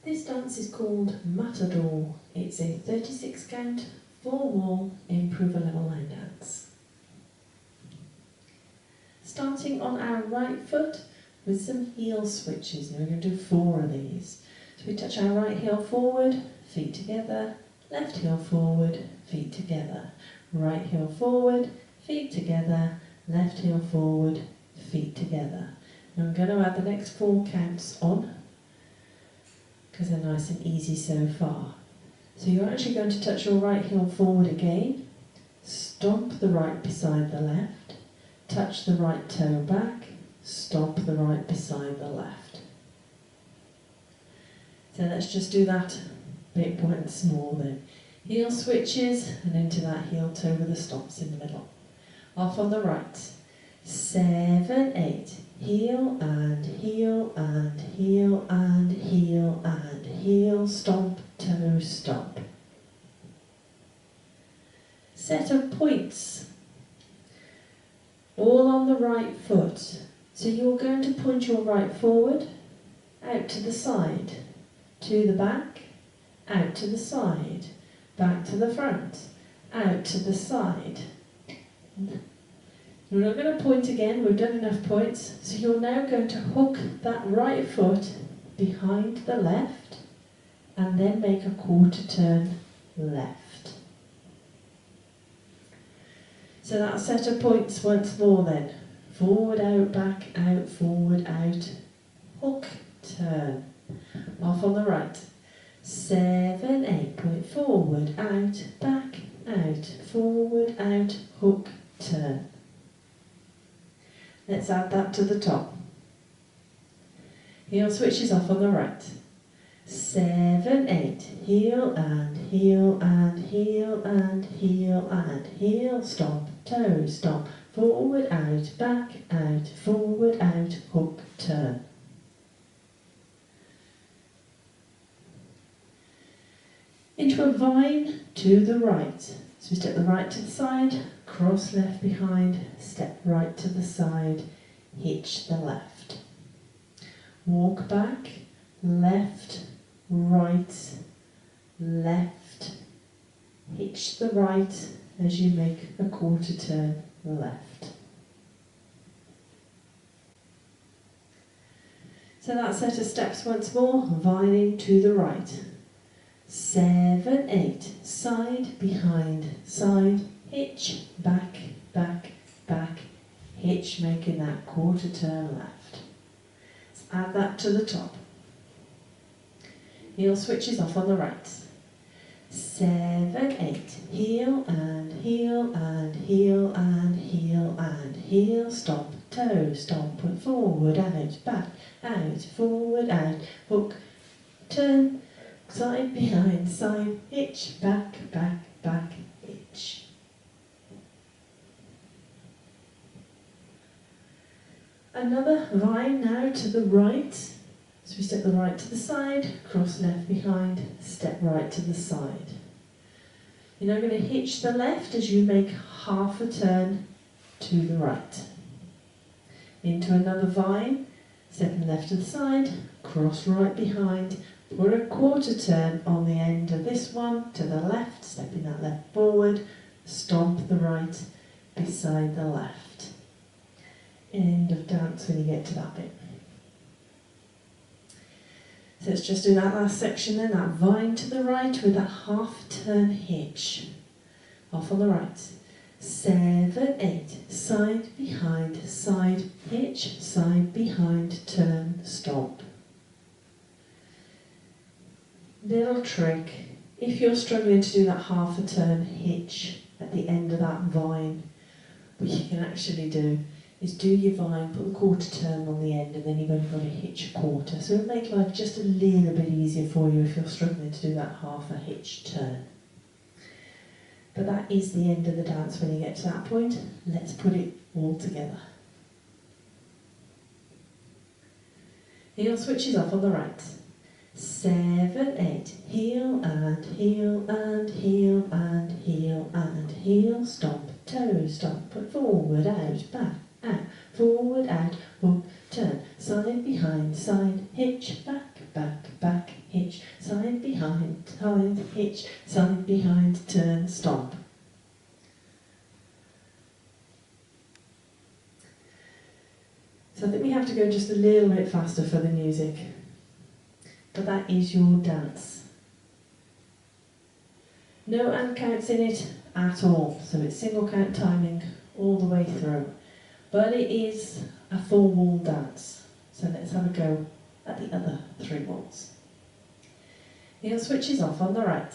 This dance is called Matador. It's a 36 count, 4-wall, improver level line dance. Starting on our right foot with some heel switches. Now we're going to do 4 of these. So we touch our right heel forward, feet together, left heel forward, feet together. Right heel forward, feet together, left heel forward, feet together. Now I'm going to add the next 4 counts on, because they're nice and easy so far. So you're actually going to touch your right heel forward again, stomp the right beside the left, touch the right toe back, stomp the right beside the left. So let's just do that bit once more then. Heel switches and into that heel toe with the stomps in the middle. Off on the right. 7, 8. Heel and heel and heel and heel and heel, stomp, toe, stomp. Set of points, all on the right foot. So you're going to point your right forward, out to the side, to the back, out to the side, back to the front, out to the side. We're not going to point again, we've done enough points, so you're now going to hook that right foot behind the left and then make a quarter turn left. So that set of points once more then. Forward, out, back, out, forward, out, hook, turn. Off on the right. 7, 8, point forward, out, back, out, forward, out, hook, turn. Let's add that to the top. Heel switches off on the right. 7, 8, heel and heel and heel and heel and heel, stomp, toe, stomp, forward, out, back, out, forward, out, hook, turn. Into a vine to the right. So we step the right to the side, cross left behind, step right to the side, hitch the left. Walk back, left, right, left, hitch the right as you make a quarter turn left. So that set of steps once more, vining to the right. 7, 8, side, behind, side, hitch, back, back, back, hitch, making that quarter turn left. Let's add that to the top. Heel switches off on the right. 7, 8, heel and heel and heel and heel and heel, stomp, toe, stomp, point forward, out, back, out, forward, out, hook, turn, side, behind, side, hitch, back, back, back, hitch. Another vine now to the right. So we step the right to the side, cross left behind, step right to the side. You're now going to hitch the left as you make half a turn to the right. Into another vine, stepping left to the side, cross right behind, put a quarter turn on the end of this one to the left, stepping that left forward, stomp the right beside the left. End of dance when you get to that bit. So let's just do that last section then, that vine to the right with that half turn hitch. Off on the right. 7, 8, side, behind, side, hitch, side, behind, turn, stomp. Little trick, if you're struggling to do that half a turn hitch at the end of that vine, what you can actually do is do your vine, put the quarter turn on the end, and then you've only got to hitch a quarter. So it'll make life just a little bit easier for you if you're struggling to do that half a hitch turn. But that is the end of the dance when you get to that point. Let's put it all together. Heel switches off on the right. 7, 8, heel and heel and heel and heel and heel, stomp, toe, stomp, put forward, out, back, out, forward, out, hook, turn, side, behind, side, hitch, back, back, back, hitch, side, behind, hitch, side, behind, turn, stomp. So I think we have to go just a little bit faster for the music, but that is your dance. No and counts in it at all, so it's single count timing all the way through. But it is a 4-wall dance, so let's have a go at the other 3 walls. Heel switches off on the right.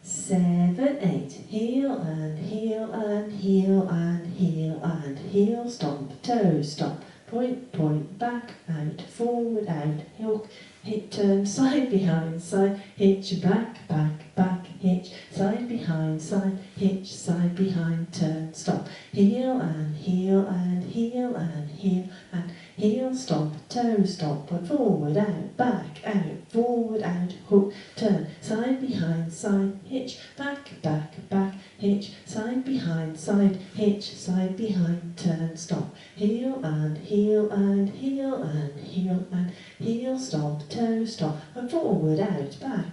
7, 8, heel and heel and heel and heel and heel, stomp, toe, stomp, point, point, back, out, forward, out, hook, hit, turn, side, behind, side, hitch, back, back, back, hitch, side, behind, side, hitch, side, behind, turn, stop, heel and heel and heel and heel and heel, stomp, toe, stomp, point, forward, out, back, out, forward, out, hook, turn, side, behind, side, hitch, back, back, back, hitch, side, behind, side, hitch, side, behind, turn, stop, heel and heel and heel and heel and heel, stomp, toe, stomp, and forward, out, back,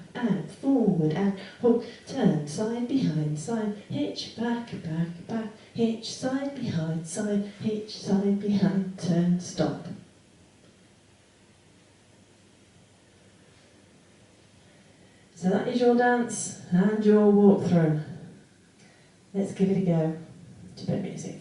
forward, out, hook, turn, side, behind, side, hitch, back, back, back, hitch, side, behind, side, hitch, side, behind, turn, stop. So that is your dance and your walkthrough. Let's give it a go to bed music.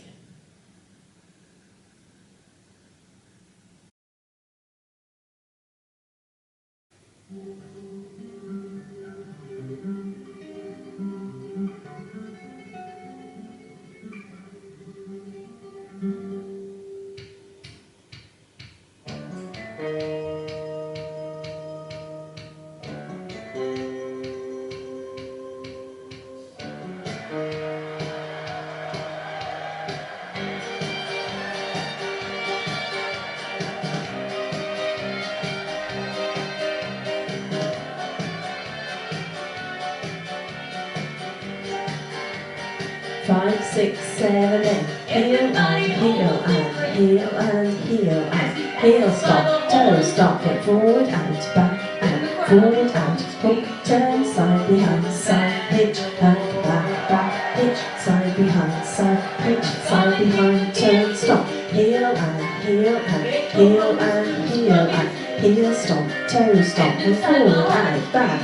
5, 6, 7, 8. Heel and heel and heel and heel and heel, stop, toe, stop, foot forward, out, back, out, forward, out, hook, turn, side, behind, side, hitch, back, back, back, hitch, side, behind, side, hitch, side, behind, turn, stop, heel and heel and heel and heel and heel, stomp, toe, stomp, and forward, out, back,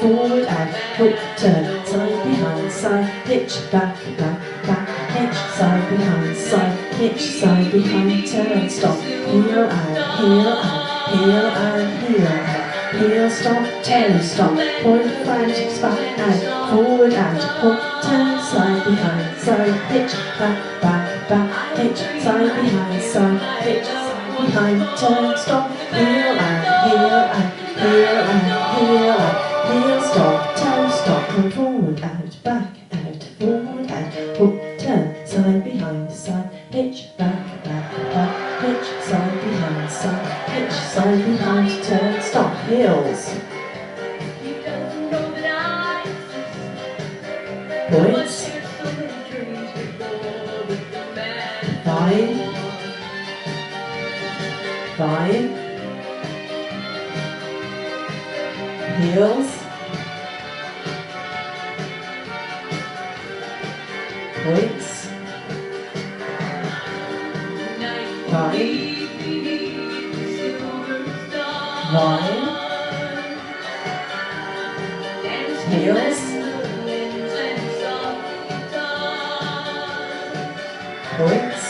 forward, out, hook, turn, side, behind, side, hitch, back, back, back, hitch, side, behind, side, hitch, side, behind, turn, stop, heel and heel and heel and heel and heel, stop, toe, stop, point, front, back, out, forward, out, hook, turn, side, behind, side, hitch, back, back, back, hitch, side, behind, side, hitch, behind, turn, stop, heel and heel and heel and heel and heel, stop, toe, stop, and forward, out, back, forward, out, hook, turn, side, behind, side, hitch, back, back, back, hitch, side, behind, side, hitch, side, behind, turn, stop, heels. Points. 5, 5, heels, points, 5, 1, heels, points,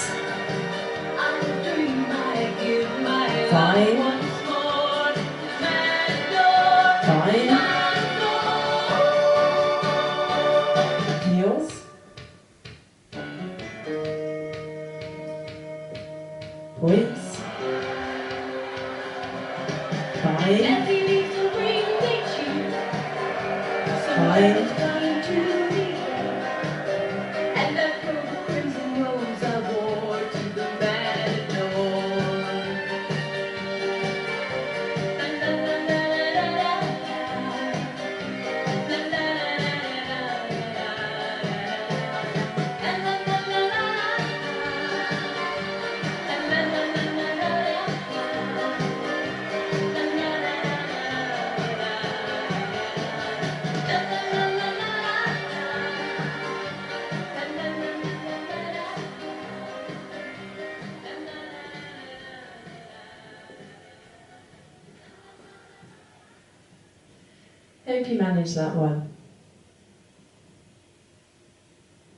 5, 5, heels, points, 5, 5, and that purple crimson rose I wore to the Matador. La la la la la la, la la la la la la, la la la la la, la la la la la, la la la la la. Hope you managed that one.